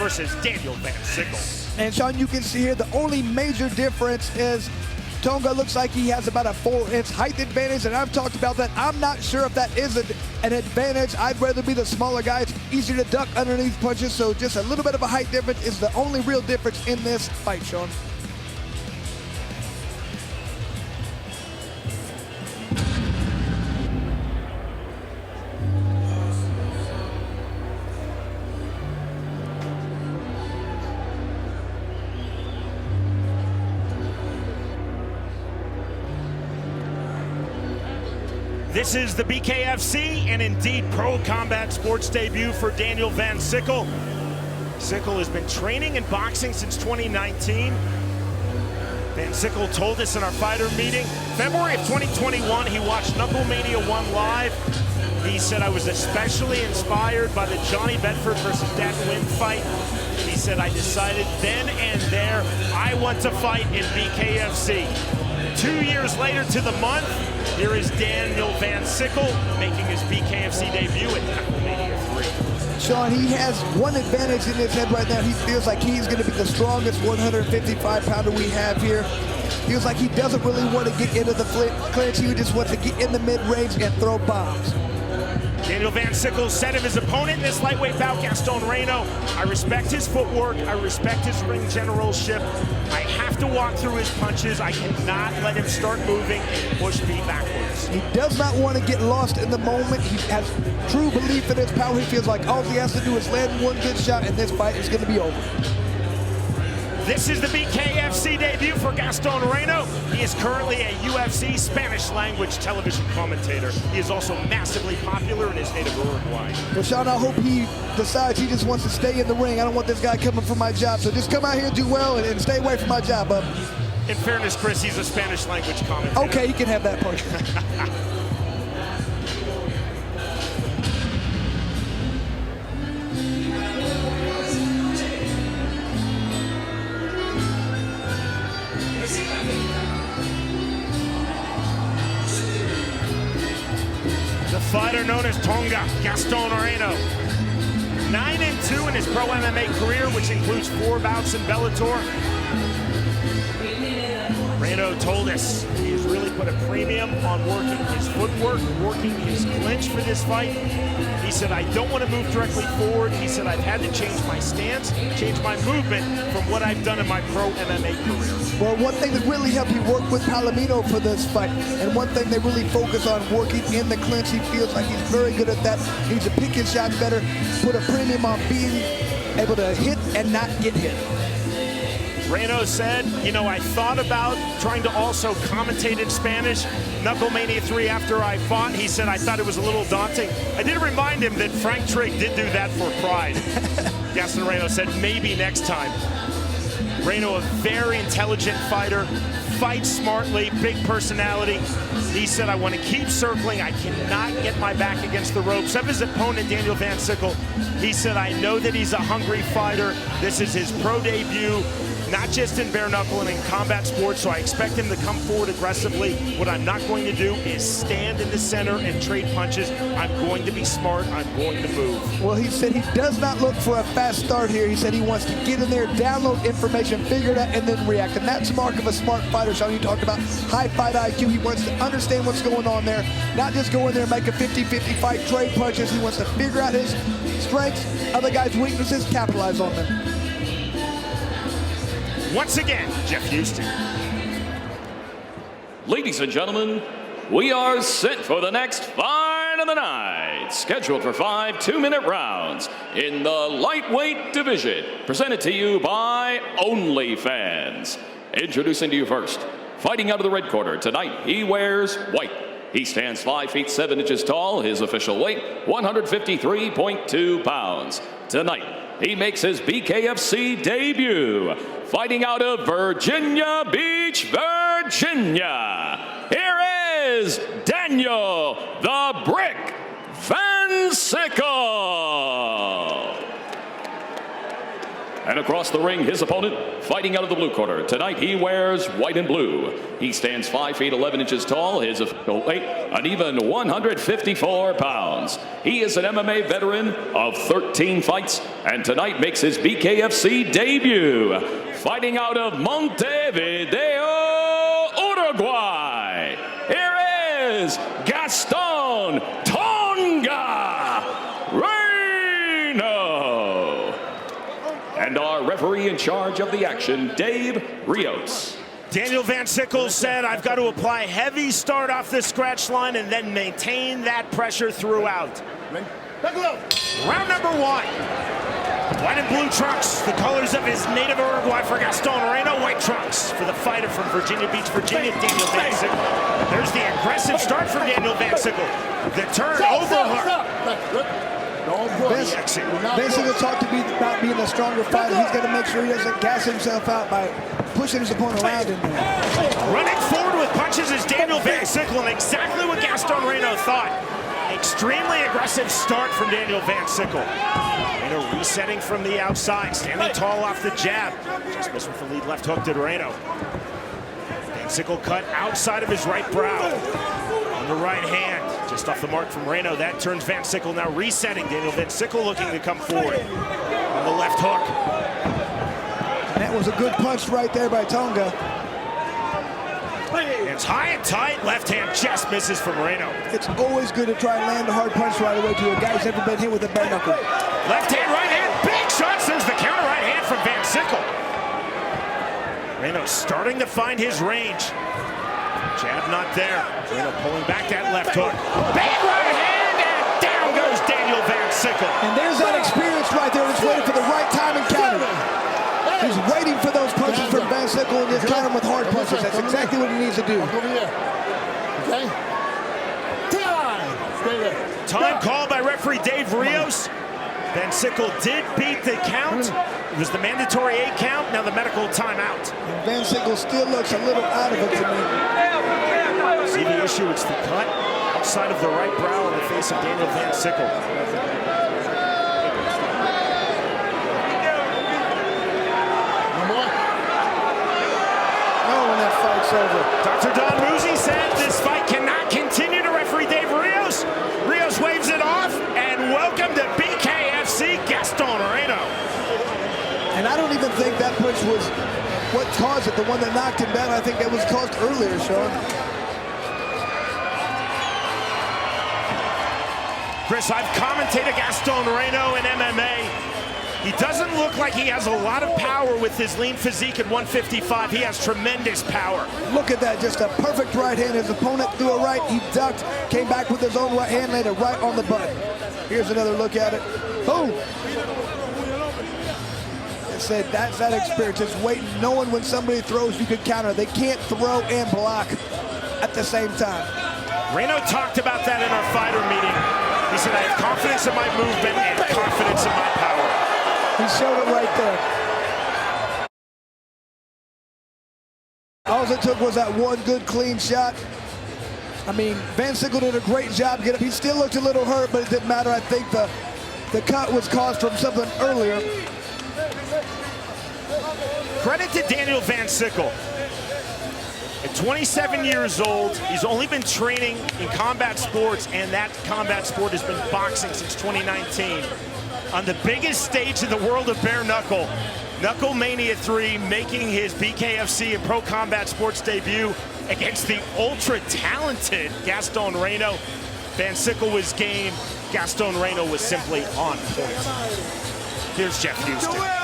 versus Daniel Van Sickle. And Sean, you can see here the only major difference is Tonga looks like he has about a 4-inch height advantage, and I've talked about that. I'm not sure if that is an advantage. I'd rather be the smaller guy. It's easier to duck underneath punches, so just a little bit of a height difference is the only real difference in this fight, Sean. This is the BKFC and indeed Pro Combat Sports debut for Daniel Van Sickle. Sickle has been training in boxing since 2019. Van Sickle told us in our fighter meeting, February of 2021, he watched Knuckle Mania 1 live. He said, I was especially inspired by the Johnny Bedford versus Dan Wynn fight. He said, I decided then and there, I want to fight in BKFC. 2 years later to the month, here is Daniel Van Sickle making his BKFC debut at Knuckle Mania 3. Sean, he has one advantage in his head right now. He feels like he's going to be the strongest 155-pounder we have here. Feels like he doesn't really want to get into the clinch. He just wants to get in the mid-range and throw bombs. Daniel Van Sickle said of his opponent in this lightweight bout, Gaston Reyno, I respect his footwork, I respect his ring generalship. I have to walk through his punches. I cannot let him start moving and push me backwards. He does not want to get lost in the moment. He has true belief in his power. He feels like all he has to do is land one good shot and this fight is going to be over. This is the BKFC debut for Gaston Reyno. He is currently a UFC Spanish language television commentator. He is also massively popular in his native Uruguay. Well, Sean, I hope he decides he just wants to stay in the ring. I don't want this guy coming for my job. So just come out here, do well, and stay away from my job, bub. In fairness, Chris, he's a Spanish language commentator. Okay, he can have that part. The fighter known as Tonga, Gaston Reyno. 9-2 in his pro MMA career, which includes 4 bouts in Bellator. Reyno told us he has really put a premium on working his footwork, working his clinch for this fight. He said, I don't want to move directly forward. He said, I've had to change my stance, change my movement from what I've done in my pro MMA career. Well, one thing that really helped, he worked with Palomino for this fight. And one thing they really focus on, working in the clinch. He feels like he's very good at that. He needs to pick his shots better, put a premium on being able to hit and not get hit. Reyno said, you know, I thought about trying to also commentate in Spanish. Knuckle Mania 3 after I fought, he said, I thought it was a little daunting. I did remind him that Frank Trigg did do that for pride. Gaston Reyno said, maybe next time. Reyno, a very intelligent fighter, fights smartly, big personality. He said, I want to keep circling. I cannot get my back against the ropes. Of his opponent, Daniel Van Sickle, he said, I know that he's a hungry fighter. This is his pro debut, not just in bare knuckle and in combat sports, so I expect him to come forward aggressively. What I'm not going to do is stand in the center and trade punches. I'm going to be smart. I'm going to move. Well, he said he does not look for a fast start here. He said he wants to get in there, download information, figure it out, and then react. And that's the mark of a smart fighter, Sean. You talked about high fight IQ. He wants to understand what's going on there, not just go in there and make a 50-50 fight, trade punches. He wants to figure out his strengths, other guys' weaknesses, capitalize on them. Once again, Jeff Houston. Ladies and gentlemen, we are set for the next fight of the night. Scheduled for 5 2-minute rounds in the lightweight division. Presented to you by OnlyFans. Introducing to you first, fighting out of the red corner. Tonight, he wears white. He stands 5 feet 7 inches tall. His official weight, 153.2 pounds. Tonight, he makes his BKFC debut, fighting out of Virginia Beach, Virginia. Here is Daniel the Brick Van Sickle. And across the ring, his opponent, fighting out of the blue corner. Tonight, he wears white and blue. He stands 5 feet 11 inches tall. His official weight, an even 154 pounds. He is an MMA veteran of 13 fights, and tonight makes his BKFC debut, fighting out of Montevideo, Uruguay. Here is Gaston Tonga Reyno. And our referee in charge of the action, Dave Rios. Daniel Van Sickle said, I've got to apply heavy start off the scratch line and then maintain that pressure throughout. Round number 1. White and blue trunks, the colors of his native Uruguay for Gaston Reyno. White trunks for the fighter from Virginia Beach, Virginia, Daniel Van Sickle. There's the aggressive start from Daniel Van Sickle. The turn, overhook. Van Sickle talked about being a stronger fighter. He's got to make sure he doesn't gas himself out by pushing his opponent around in there. Running forward with punches is Daniel Van Sickle, and exactly what Gaston Reyno thought. Extremely aggressive start from Daniel Van Sickle. Reyno resetting from the outside, standing tall off the jab. Just missed with the lead left hook to Reyno. Van Sickle cut outside of his right brow. On the right hand, just off the mark from Reyno. That turns Van Sickle now resetting. Daniel Van Sickle looking to come forward. On the left hook. And that was a good punch right there by Tonga. It's high and tight. Left hand just misses from Reyno. It's always good to try and land a hard punch right away to a guy who's never been hit with a bare knuckle. Left hand, right hand, big shots. There's the counter right hand from Van Sickle. Reyno starting to find his range. Jab not there. Reyno pulling back that left hook. Big right hand, and down goes Daniel Van Sickle. And there's that experience right there. Just waiting for the right time and counter. He's waiting for those punches from Van Sickle and just counter him with hard punches. That's exactly what he needs to do. Okay. Time called by referee Dave Rios. Van Sickle did beat the count. It was the mandatory 8 count, now the medical timeout. And Van Sickle still looks a little out of it to me. See the issue, it's the cut outside of the right brow in the face of Daniel Van Sickle. Over. Dr. Don Muzi said this fight cannot continue to referee Dave Rios. Rios waves it off, and welcome to BKFC Gaston Reyno. And I don't even think that punch was what caused it, the one that knocked him down. I think that was caused earlier, Sean. Chris, I've commentated Gaston Reyno in MMA. He doesn't look like he has a lot of power with his lean physique at 155. He has tremendous power. Look at that, just a perfect right hand. His opponent threw a right, he ducked, came back with his own right hand, laid it right on the butt. Here's another look at it. Boom! It said that's that experience, just waiting, knowing when somebody throws, you can counter. They can't throw and block at the same time. Reyno talked about that in our fighter meeting. He said, I have confidence in my movement and confidence in my power. He showed it right there. All it took was that one good clean shot. I mean, Van Sickle did a great job. He still looked a little hurt, but it didn't matter. I think the cut was caused from something earlier. Credit to Daniel Van Sickle. At 27 years old, he's only been training in combat sports, and that combat sport has been boxing since 2019. On the biggest stage in the world of bare knuckle, Knuckle Mania 3 making his BKFC and Pro Combat Sports debut against the ultra-talented Gaston Reyno. Van Sickle was game. Gaston Reyno was simply on point. Here's Jeff Houston.